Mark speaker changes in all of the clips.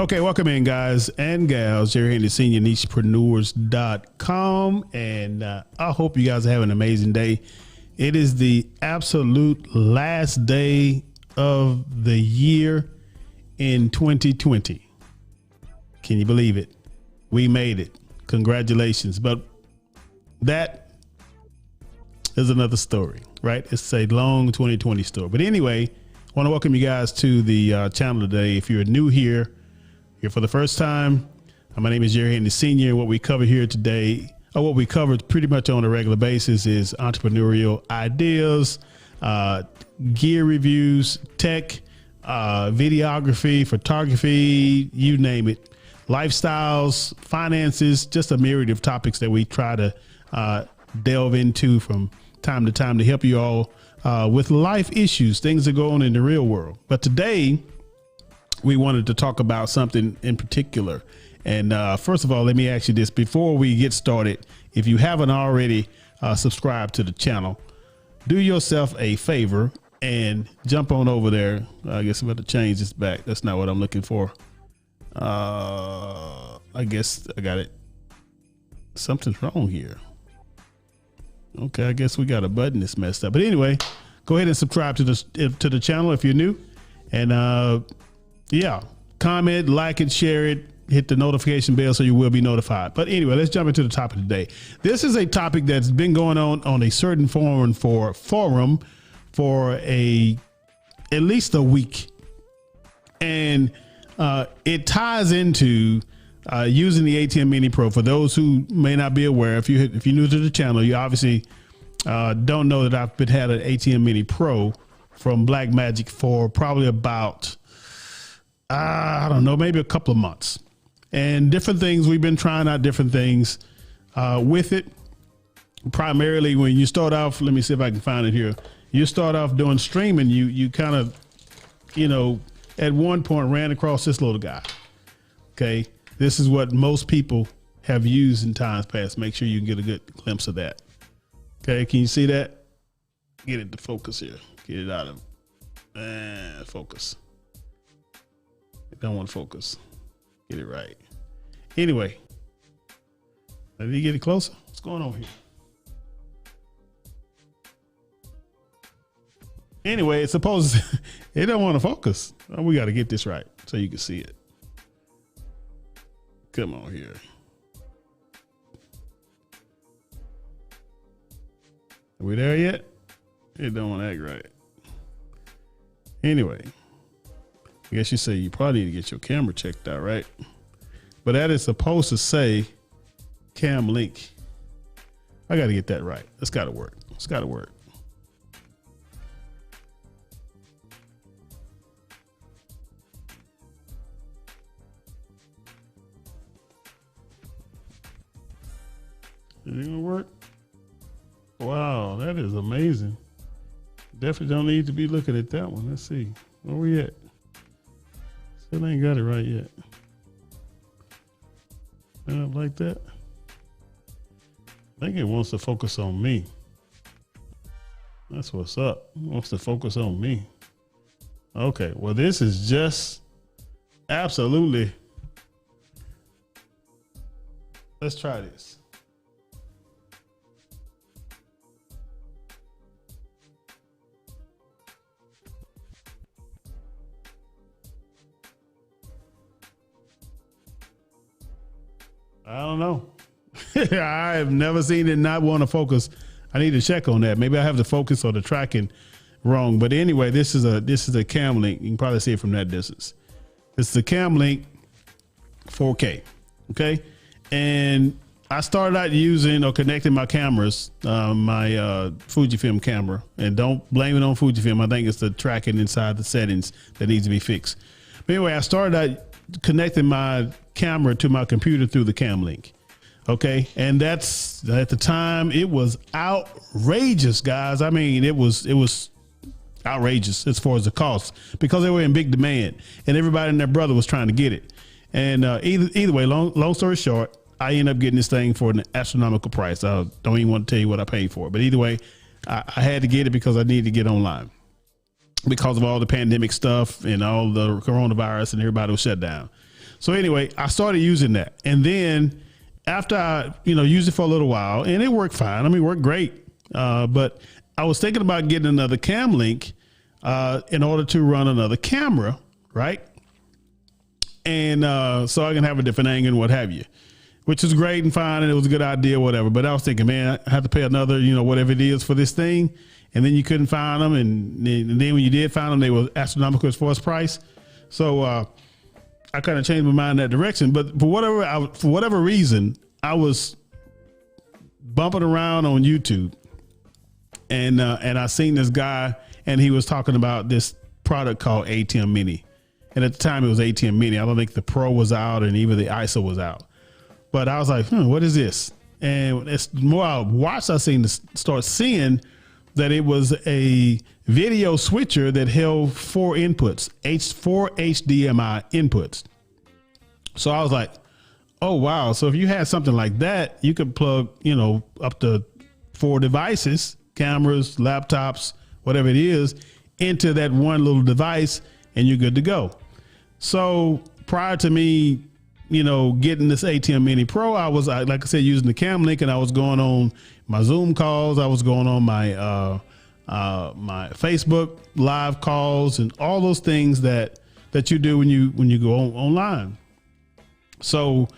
Speaker 1: Okay, welcome in, guys and gals. Jerry Handy, Senior Nichepreneurs.com, and I hope you guys are having an amazing day. It is the absolute last day of the year in 2020. Can you believe it? We made it. Congratulations. But that is another story, right? It's a long 2020 story. But anyway, I want to welcome you guys to the channel today. If you're new here for the first time, my name is Jerry Handy Senior. What we cover here today, or what we cover pretty much on a regular basis, is entrepreneurial ideas, gear reviews, tech, videography, photography, you name it, lifestyles, finances, just a myriad of topics that we try to delve into from time to time to help you all with life issues, things that go on in the real world. But today, we wanted to talk about something in particular. And first of all, let me ask you this before we get started. If you haven't already subscribed to the channel, do yourself a favor and jump on over there. I guess I'm going to change this back. That's not what I'm looking for. I guess I got it. Something's wrong here. Okay, I guess we got a button that's messed up. But anyway, go ahead and subscribe to the channel if you're new. And yeah, comment, like it, share it, hit the notification bell so you will be notified. But anyway, let's jump into the topic today. This is a topic that's been going on a certain forum for at least a week. And it ties into using the ATEM Mini Pro. For those who may not be aware, if you're new to the channel, you obviously don't know that I've had an ATEM Mini Pro from Blackmagic for probably about I don't know, maybe a couple of months, and different things. We've been trying out different things with it. Primarily when you start off, let me see if I can find it here. You start off doing streaming. You kind of, at one point ran across this little guy. Okay. This is what most people have used in times past. Make sure you can get a good glimpse of that. Okay. Can you see that? Get it to focus here. Get it out of focus. Don't want to focus. Get it right. Anyway, let me get it closer. What's going on here? Anyway, it's supposed it don't want to focus. Oh, we got to get this right so you can see it. Come on here. Are we there yet? It don't want to act right. Anyway. I guess you say you probably need to get your camera checked out, right? But that is supposed to say cam link. I got to get that right. It's got to work. It's got to work. Is it gonna work? Wow, that is amazing. Definitely don't need to be looking at that one. Let's see. Where we at? Still ain't got it right yet. Like that. I think it wants to focus on me. That's what's up. It wants to focus on me. Okay, well, this is just absolutely. Let's try this. I don't know. I have never seen it not want to focus. I need to check on that. Maybe I have the focus or the tracking wrong. But anyway, this is a cam link. You can probably see it from that distance. This is a cam link 4K. Okay. And I started out using or connecting my cameras, my Fujifilm camera, and don't blame it on Fujifilm. I think it's the tracking inside the settings that needs to be fixed. But anyway, I started out connecting my camera to my computer through the cam link. Okay. And that's, at the time, it was outrageous, guys. I mean, it was outrageous as far as the cost, because they were in big demand and everybody and their brother was trying to get it. And either way, long story short, I ended up getting this thing for an astronomical price. I don't even want to tell you what I paid for it, but either way, I had to get it because I needed to get online because of all the pandemic stuff and all the coronavirus and everybody was shut down. So anyway, I started using that. And then after I, used it for a little while, and it worked fine. I mean, it worked great. But I was thinking about getting another cam link in order to run another camera, right? And so I can have a different angle and what have you, which is great and fine. And it was a good idea, whatever. But I was thinking, man, I have to pay another, whatever it is for this thing. And then you couldn't find them. And then when you did find them, they were astronomical as far as price. So I kind of changed my mind in that direction. But for whatever reason, I was bumping around on YouTube, and I seen this guy, and he was talking about this product called ATEM Mini. And at the time it was ATEM Mini. I don't think the Pro was out and even the ISO was out. But I was like, what is this? And it's more I watched, I start seeing that it was a video switcher that held 4 inputs, 4 HDMI inputs. So I was like, oh, wow. So if you had something like that, you could plug, up to 4 devices, cameras, laptops, whatever it is, into that one little device, and you're good to go. So prior to me, getting this ATEM Mini Pro, I was, like I said, using the cam link, and I was going on my Zoom calls. I was going on my my Facebook live calls and all those things that you do when you go online. So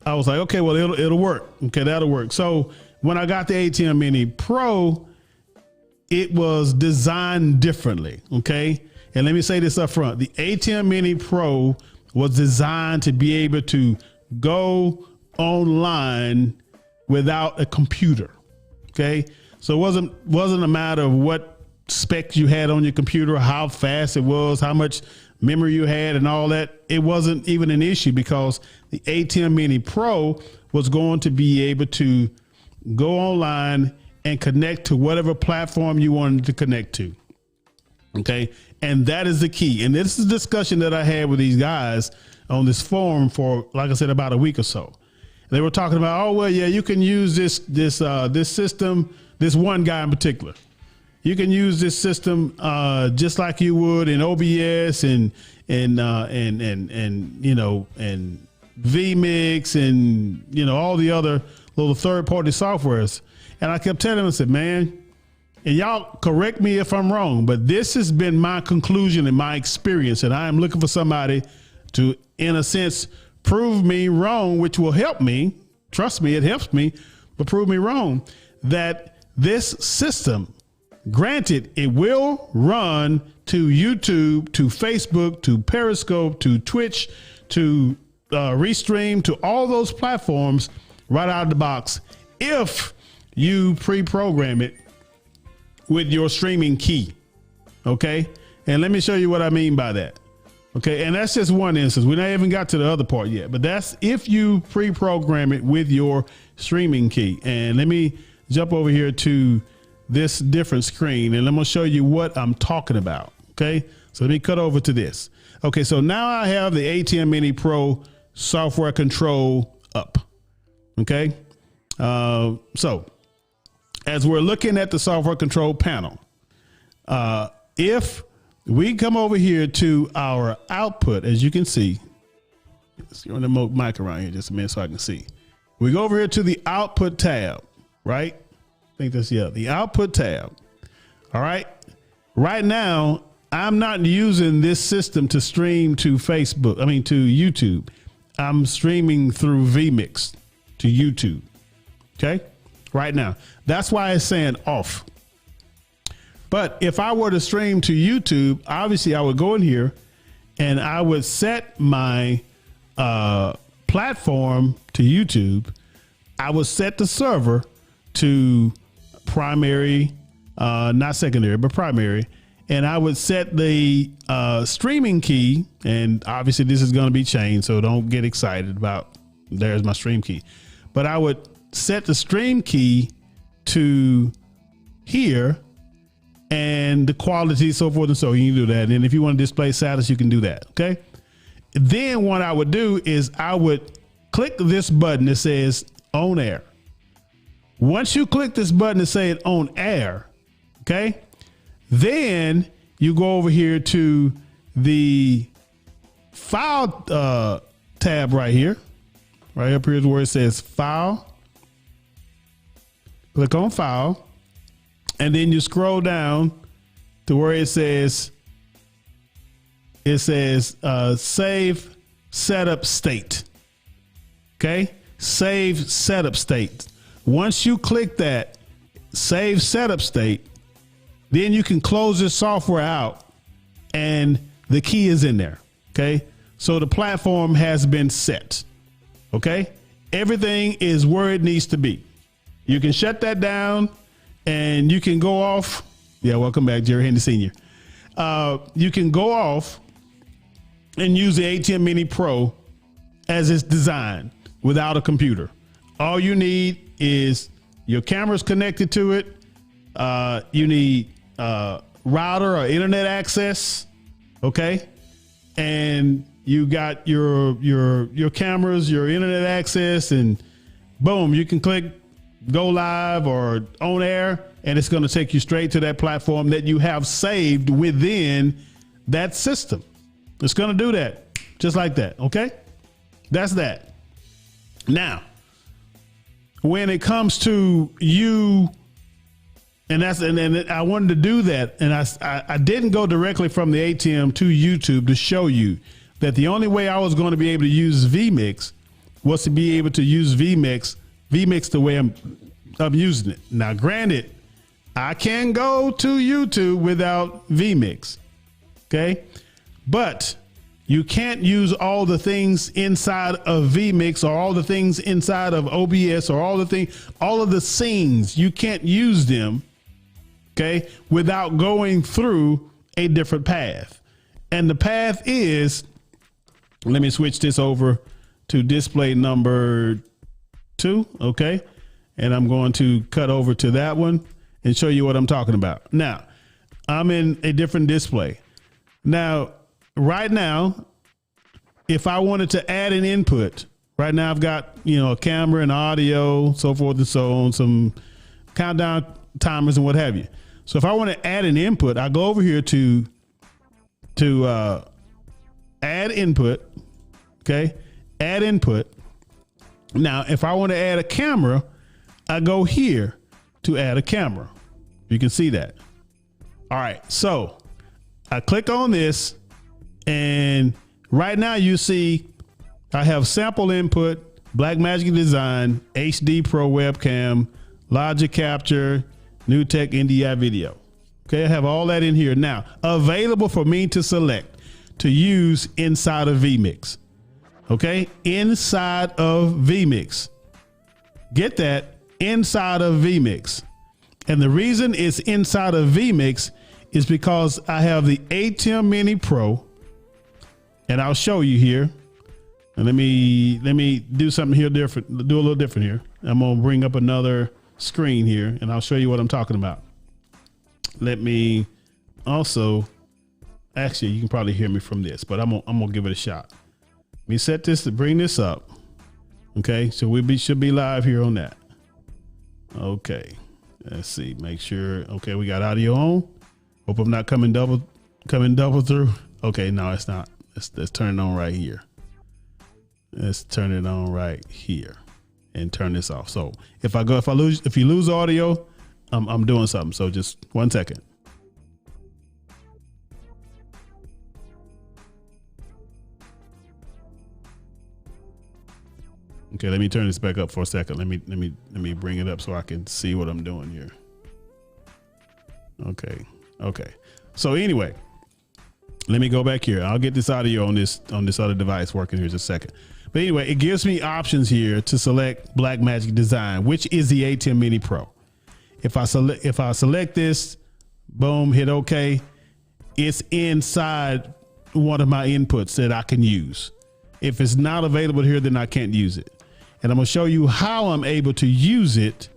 Speaker 1: I was like, okay, well, it'll work. Okay, that'll work. So when I got the ATEM Mini Pro, it was designed differently. Okay. And let me say this up front. The ATEM Mini Pro was designed to be able to go online without a computer. Okay. So it wasn't a matter of what specs you had on your computer, how fast it was, how much memory you had and all that. It wasn't even an issue because the ATEM Mini Pro was going to be able to go online and connect to whatever platform you wanted to connect to. Okay. And that is the key. And this is a discussion that I had with these guys on this forum for, like I said, about a week or so. They were talking about, oh, well, yeah, you can use this system, this one guy in particular. You can use this system just like you would in OBS and Vmix and all the other little third-party softwares. And I kept telling him, I said, man, and y'all correct me if I'm wrong, but this has been my conclusion and my experience, and I am looking for somebody to, in a sense, prove me wrong, which will help me. Trust me, it helps me, but prove me wrong that this system, granted, it will run to YouTube, to Facebook, to Periscope, to Twitch, to Restream, to all those platforms right out of the box if you pre-program it with your streaming key. Okay. And let me show you what I mean by that. Okay. And that's just one instance. We not even got to the other part yet, but that's if you pre-program it with your streaming key. And let me jump over here to this different screen and I'm going to show you what I'm talking about. Okay. So let me cut over to this. Okay. So now I have the ATEM Mini Pro software control up. Okay. So as we're looking at the software control panel, if we come over here to our output, as you can see, let's run the mic around here just a minute so I can see. We go over here to the output tab, right? I think that's, yeah, the output tab. All right. Right now, I'm not using this system to stream to to YouTube. I'm streaming through Vmix to YouTube. Okay. Right now, that's why it's saying off. But if I were to stream to YouTube, obviously I would go in here and I would set my platform to YouTube. I would set the server to primary, not secondary, but primary. And I would set the streaming key. And obviously this is going to be changed, so don't get excited about there's my stream key. But I would set the stream key to here and the quality, so forth and so. You can do that. And if you want to display status, you can do that. Okay. Then what I would do is I would click this button that says on air. Once you click this button to say it on air, okay, then you go over here to the file tab right here. Right up here is where it says File. Click on File. And then you scroll down to where it says Save Setup State. Okay? Save Setup State. Once you click that, Save Setup State, then you can close this software out and the key is in there. Okay? So the platform has been set. Okay? Everything is where it needs to be. You can shut that down and you can go off. Yeah, welcome back, Jerry Henry Sr. You can go off and use the ATEM Mini Pro as it's designed without a computer. All you need is your camera's connected to it. You need router or internet access. Okay. And you got your cameras, your internet access, and boom, you can click go live or on air, and it's going to take you straight to that platform that you have saved within that system. It's going to do that just like that. Okay. That's that. Now, when it comes to you, and I wanted to do that, and I didn't go directly from the ATEM to YouTube to show you that the only way I was going to be able to use Vmix was to be able to use Vmix the way I'm using it. Now, granted, I can go to YouTube without Vmix, okay? But you can't use all the things inside of Vmix or all the things inside of OBS or all of the scenes. You can't use them, okay, without going through a different path. And the path is, let me switch this over to display number 2, okay? And I'm going to cut over to that one and show you what I'm talking about. Now, I'm in a different display. Now, right now, if I wanted to add an input, right now I've got, a camera and audio, so forth and so on, some countdown timers and what have you. So if I want to add an input, I go over here to add input, okay? Add input. Now, if I want to add a camera, I go here to add a camera. You can see that. All right, so I click on this, and right now you see I have sample input, Blackmagic Design, HD Pro webcam, Logic Capture, New Tech NDI video. Okay, I have all that in here now, available for me to select to use inside of Vmix. Okay, inside of Vmix. Get that, inside of Vmix. And the reason it's inside of Vmix is because I have the ATEM Mini Pro, and I'll show you here. And let me do something here different, do a little different here. I'm gonna bring up another screen here, and I'll show you what I'm talking about. Let me also, actually, you can probably hear me from this, but I'm gonna give it a shot. Let me set this to bring this up. Okay, so we should be live here on that. Okay, let's see, make sure. Okay, we got audio on. Hope I'm not coming double through. Okay, no, it's not. Let's turn it on right here. Let's turn it on right here and turn this off. So if you lose audio, I'm doing something. So just 1 second. Okay, let me turn this back up for a second. Let me bring it up so I can see what I'm doing here. Okay. So anyway, let me go back here. I'll get this audio on this other device working here in just a second. But anyway, it gives me options here to select Blackmagic Design, which is the ATEM Mini Pro. If I select this, boom, hit OK, it's inside one of my inputs that I can use. If it's not available here, then I can't use it. And I'm gonna show you how I'm able to use it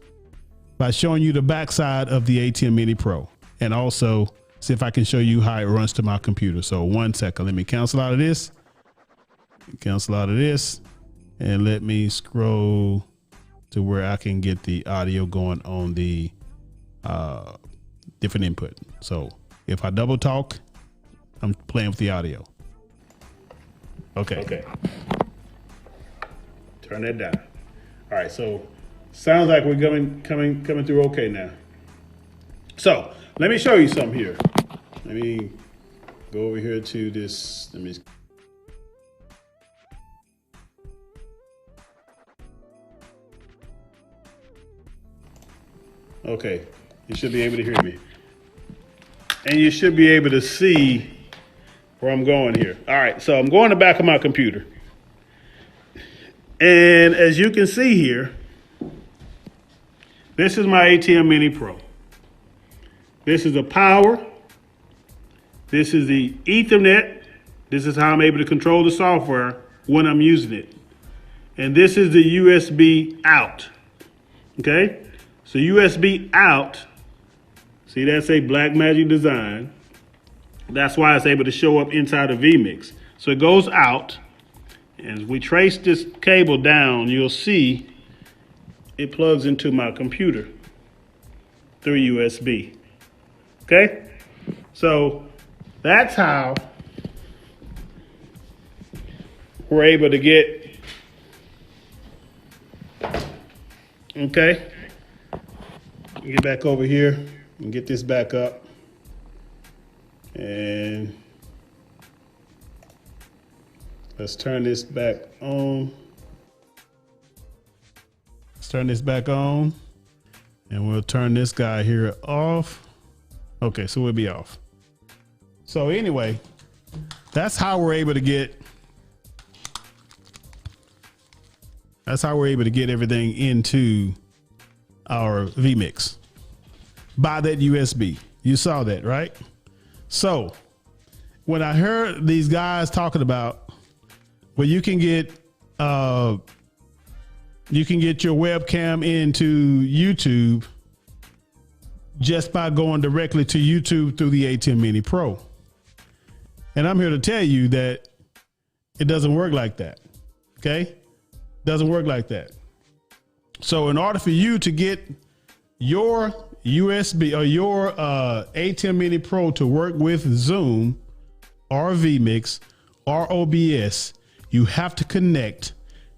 Speaker 1: by showing you the backside of the ATEM Mini Pro, and also see if I can show you how it runs to my computer. So 1 second, let me cancel out of this, and let me scroll to where I can get the audio going on the different input. So if I double talk, I'm playing with the audio. Okay. Turn that down. All right, so sounds like we're coming through okay now. So let me show you something here. Let me go over here to this. Let me. Okay, you should be able to hear me. And you should be able to see where I'm going here. All right, so I'm going to the back of my computer. And as you can see here, this is my ATEM Mini Pro. This is the power. This is the Ethernet. This is how I'm able to control the software when I'm using it. And this is the USB out. Okay? So USB out, see that's a Blackmagic design. That's why it's able to show up inside of Vmix. So it goes out. As we trace this cable down, you'll see it plugs into my computer through USB. Okay? So that's how we're able to get, okay? Get back over here and get this back up. And let's turn this back on. Let's turn this back on. And we'll turn this guy here off. Okay, so we'll be off. So anyway, that's how we're able to get, everything into our Vmix by that USB. You saw that, right? So when I heard these guys talking about, well, you can get your webcam into YouTube just by going directly to YouTube through the ATEM Mini Pro. And I'm here to tell you that it doesn't work like that. Okay? Doesn't work like that. So in order for you to get your USB or your ATEM Mini Pro to work with Zoom or Vmix or OBS, you have to connect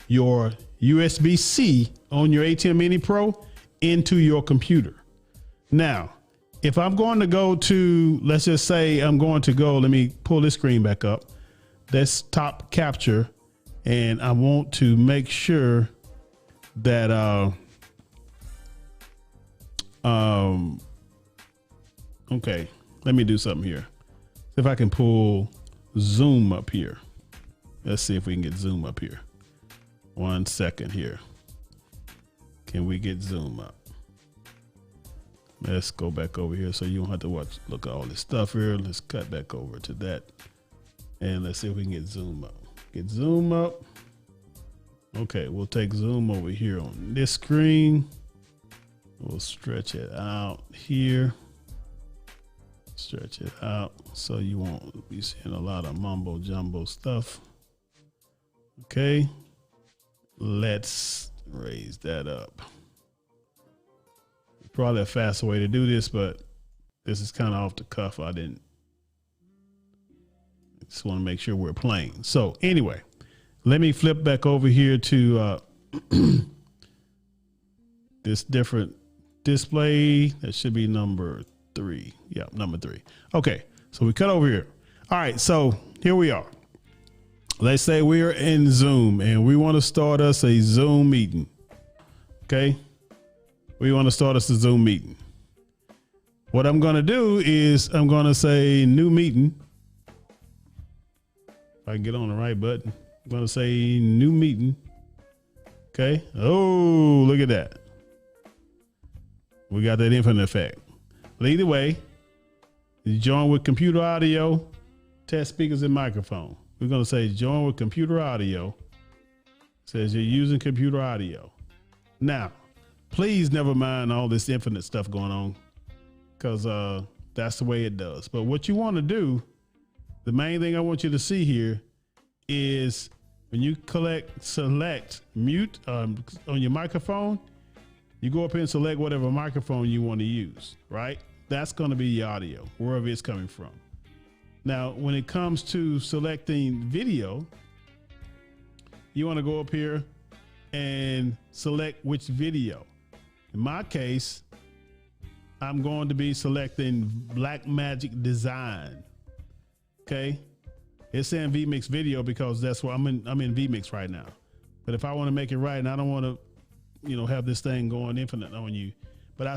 Speaker 1: your USB-C on your ATEM Mini Pro into your computer. Now, if I'm going to go to, let's just say I'm going to go, let me pull this screen back up, desktop capture, and I want to make sure that, okay, let me do something here. If I can pull Zoom up here. Let's see if we can get Zoom up here. 1 second here. Can we get Zoom up? Let's go back over here so you don't have to look at all this stuff here. Let's cut back over to that. And let's see if we can get Zoom up. Get Zoom up. Okay, we'll take Zoom over here on this screen. We'll stretch it out here. Stretch it out so you won't be seeing a lot of mumbo jumbo stuff. Okay, let's raise that up. Probably a faster way to do this, but this is kind of off the cuff. I just want to make sure we're playing. So anyway, let me flip back over here to this different display. That should be number 3. Yeah, number 3. Okay, so we cut over here. All right, so here we are. Let's say we're in Zoom and we want to start us a Zoom meeting. Okay, we want to start us a Zoom meeting. What I'm going to do is I'm going to say new meeting. If I can get on the right button, I'm going to say new meeting. Okay. Oh, look at that. We got that infinite effect. But either way, you join with computer audio, test speakers and microphone. We're going to say join with computer audio. Says you're using computer audio. Now, please never mind all this infinite stuff going on, because that's the way it does. But what you want to do, the main thing I want you to see here is when you select mute on your microphone, you go up here and select whatever microphone you want to use, right? That's going to be your audio, wherever it's coming from. Now, when it comes to selecting video, you want to go up here and select which video. In my case, I'm going to be selecting Blackmagic Design. Okay. It's saying Vmix video because that's where I'm in Vmix right now. But if I want to make it right, and I don't want to, have this thing going infinite on you, but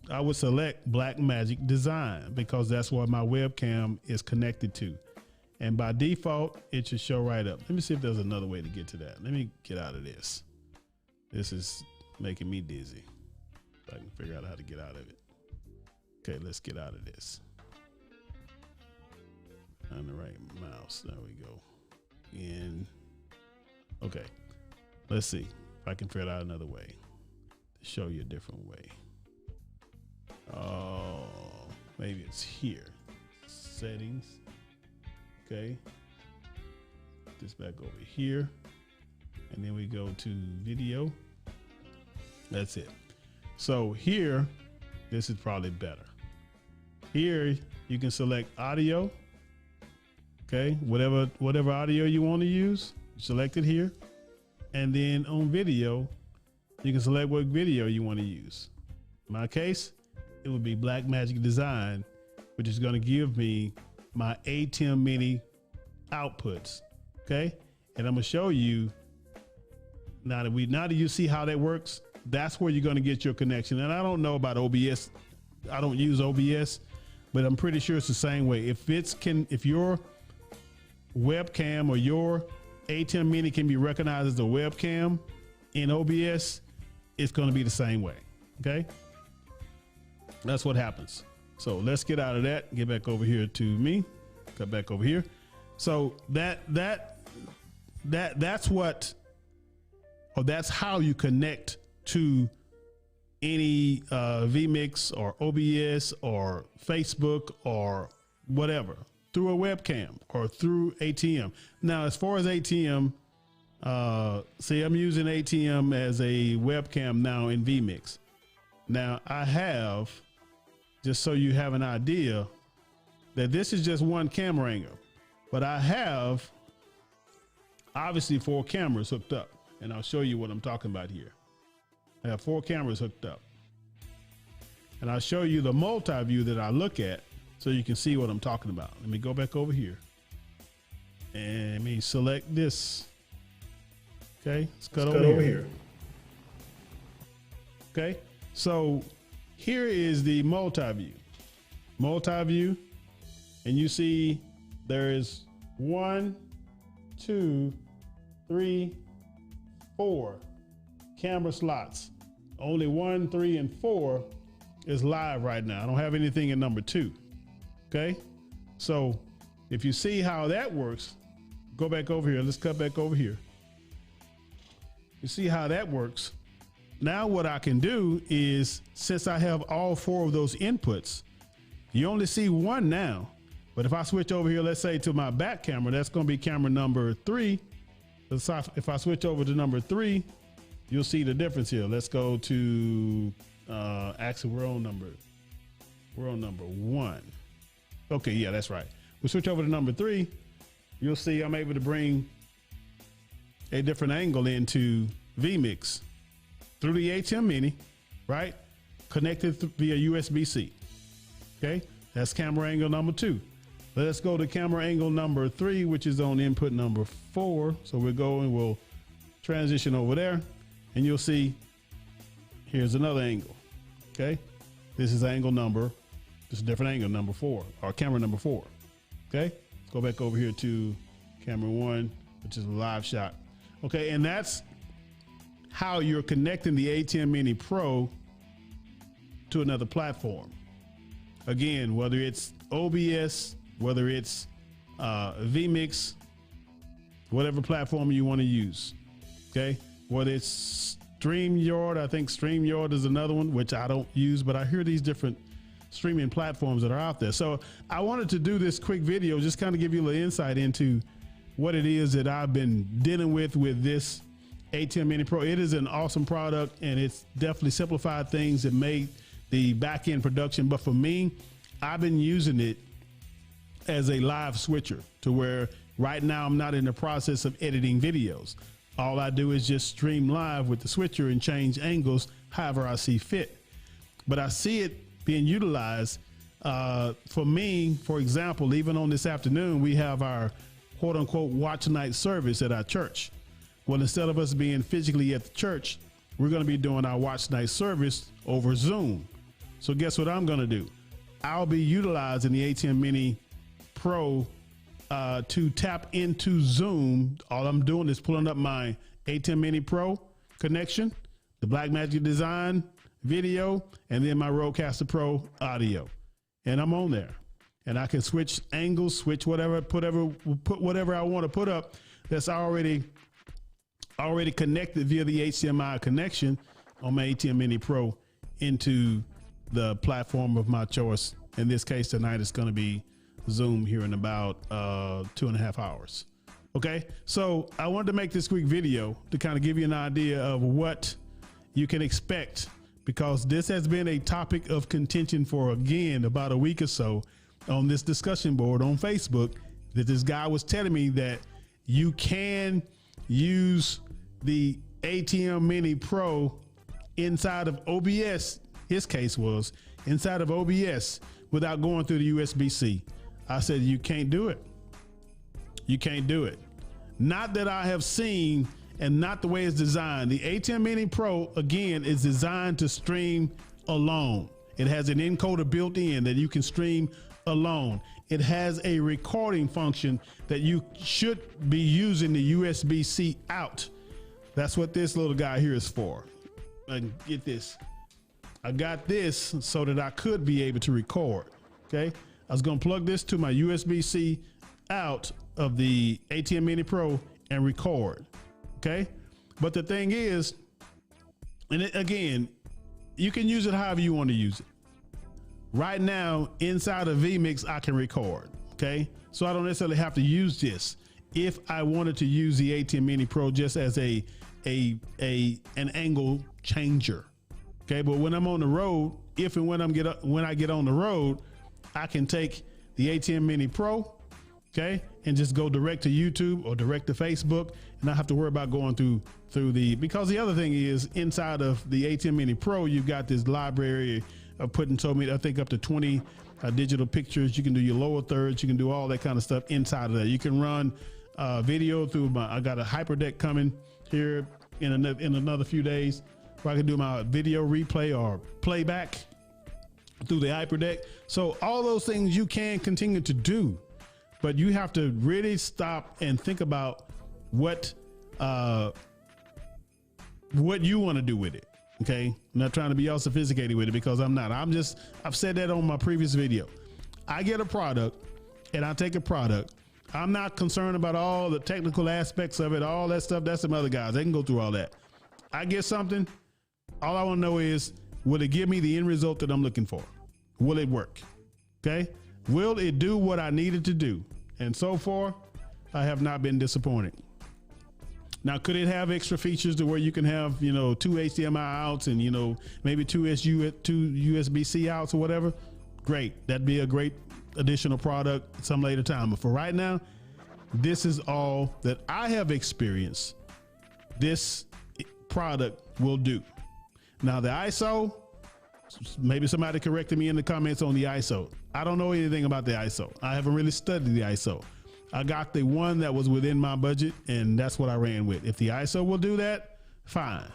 Speaker 1: I would select Blackmagic Design because that's what my webcam is connected to. And by default, it should show right up. Let me see if there's another way to get to that. Let me get out of this. This is making me dizzy. If I can figure out how to get out of it. Okay, let's get out of this. On the right mouse, there we go. And okay, let's see if I can figure it out another way to show you a different way. Oh, maybe it's here. Settings. Okay. Put this back over here. And then we go to video. That's it. So here, this is probably better. Here, you can select audio. Okay, whatever audio you want to use, select it here. And then on video, you can select what video you want to use. In my case, it would be Blackmagic Design, which is going to give me my ATEM Mini outputs. Okay, and I'm going to show you now that you see how that works. That's where you're going to get your connection. And I don't know about OBS. I don't use OBS, but I'm pretty sure it's the same way. If your webcam or your ATEM Mini can be recognized as a webcam in OBS, it's going to be the same way. Okay, that's what happens. So let's get out of that. Get back over here to me. Cut back over here. So that's how you connect to any Vmix or OBS or Facebook or whatever, through a webcam or through ATEM. Now, as far as ATEM, see, I'm using ATEM as a webcam now in Vmix. Now, I have, just so you have an idea, that this is just one camera angle, but I have obviously 4 cameras hooked up, and I'll show you what I'm talking about here. I have 4 cameras hooked up, and I'll show you the multi-view that I look at so you can see what I'm talking about. Let me go back over here and let me select this. Okay, let's cut over here. Okay, so here is the multi-view. Multi-view, and you see there is 1, 2, 3, 4 camera slots. Only 1, 3, and 4 is live right now. I don't have anything in number 2. Okay, so if you see how that works, go back over here. Let's cut back over here. You see how that works. Now what I can do is, since I have all 4 of those inputs, you only see 1 now. But if I switch over here, let's say to my back camera, that's going to be camera number 3. If I switch over to number 3, you'll see the difference here. Let's go to, actually we're on number 1. Okay, yeah, that's right. We switch over to number 3. You'll see I'm able to bring a different angle into Vmix through the ATEM Mini, right? Connected via USB-C. Okay, that's camera angle number 2. Let's go to camera angle number 3, which is on input number 4. So we'll go and we'll transition over there, and you'll see here's another angle. Okay, this is angle number. This is a different angle, number 4, or camera number 4. Okay, let's go back over here to camera 1, which is a live shot. Okay, and that's how you're connecting the ATEM Mini Pro to another platform. Again, whether it's OBS, whether it's Vmix, whatever platform you want to use. Okay, whether it's StreamYard, I think StreamYard is another one, which I don't use, but I hear these different streaming platforms that are out there. So I wanted to do this quick video, just kind of give you a little insight into what it is that I've been dealing with this ATEM Mini Pro. It is an awesome product, and it's definitely simplified things that made the back end production. But for me, I've been using it as a live switcher to where right now I'm not in the process of editing videos. All I do is just stream live with the switcher and change angles however I see fit. But I see it being utilized for me. For example, even on this afternoon, we have our quote unquote watch night service at our church. Well, instead of us being physically at the church, we're going to be doing our watch night service over Zoom. So guess what I'm going to do? I'll be utilizing the ATEM Mini Pro to tap into Zoom. All I'm doing is pulling up my ATEM Mini Pro connection, the Blackmagic Design video, and then my Rodecaster Pro audio. And I'm on there. And I can switch angles, switch whatever, put whatever I want to put up that's already connected via the HDMI connection on my ATEM Mini Pro into the platform of my choice. In this case tonight, it's going to be Zoom here in about 2.5 hours. Okay, so I wanted to make this quick video to kind of give you an idea of what you can expect, because this has been a topic of contention for, again, about a week or so on this discussion board on Facebook, that this guy was telling me that you can use the ATEM Mini Pro inside of OBS. His case was inside of OBS without going through the USB-C. I said, you can't do it. You can't do it. Not that I have seen, and not the way it's designed. The ATEM Mini Pro, again, is designed to stream alone. It has an encoder built in that you can stream alone. It has a recording function that you should be using the USB-C out. That's what this little guy here is for. And get this. I got this so that I could be able to record. Okay. I was going to plug this to my USB-C out of the ATEM Mini Pro and record. Okay. But the thing is, and again, you can use it however you want to use it. Right now, inside of Vmix, I can record. Okay. So I don't necessarily have to use this if I wanted to use the ATEM Mini Pro just as an angle changer. Okay. But when I'm on the road, if and when I get on the road, I can take the ATEM Mini Pro, okay, and just go direct to YouTube or direct to Facebook, and not have to worry about going through because the other thing is, inside of the ATEM Mini Pro, you've got this library of I think up to 20 digital pictures. You can do your lower thirds, you can do all that kind of stuff inside of that. You can run video through I got a hyperdeck coming here in another few days, where I can do my video replay or playback through the hyperdeck. So all those things you can continue to do, but you have to really stop and think about what you want to do with it. Okay. I'm not trying to be all sophisticated with it, because I'm not. I've said that on my previous video. I get a product and I take a product. I'm not concerned about all the technical aspects of it, all that stuff. That's some other guys. They can go through all that. I get something. All I want to know is, will it give me the end result that I'm looking for? Will it work? Okay. Will it do what I needed to do? And so far, I have not been disappointed. Now, could it have extra features to where you can have, 2 HDMI outs and, maybe 2 USB-C outs or whatever? Great. That'd be a great additional product some later time. But for right now, this is all that I have experienced this product will do. Now, the ISO, maybe somebody corrected me in the comments on the ISO. I don't know anything about the ISO. I haven't really studied the ISO. I got the one that was within my budget, and that's what I ran with. If the ISO will do that, fine.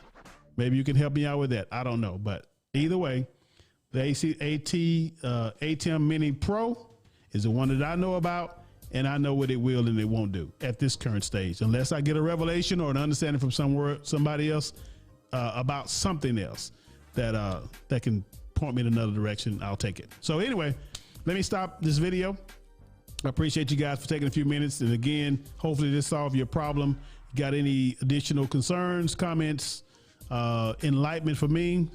Speaker 1: Maybe you can help me out with that. I don't know. But either way, the ATEM Mini Pro is the one that I know about, and I know what it will and it won't do at this current stage, unless I get a revelation or an understanding from somebody else about something else that can point me in another direction. I'll take it. So anyway, let me stop this video. I appreciate you guys for taking a few minutes. And again, hopefully this solved your problem. Got any additional concerns, comments, enlightenment for me,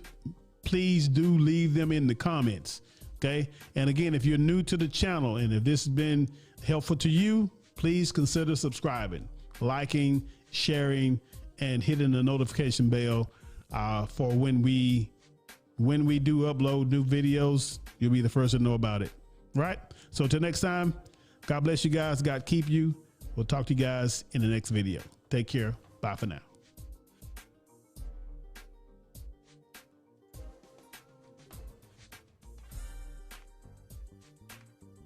Speaker 1: please do leave them in the comments. Okay. And again, if you're new to the channel and if this has been helpful to you, please consider subscribing, liking, sharing, and hitting the notification bell for when we do upload new videos. You'll be the first to know about it. Right. So till next time, God bless you guys. God keep you. We'll talk to you guys in the next video. Take care. Bye for now.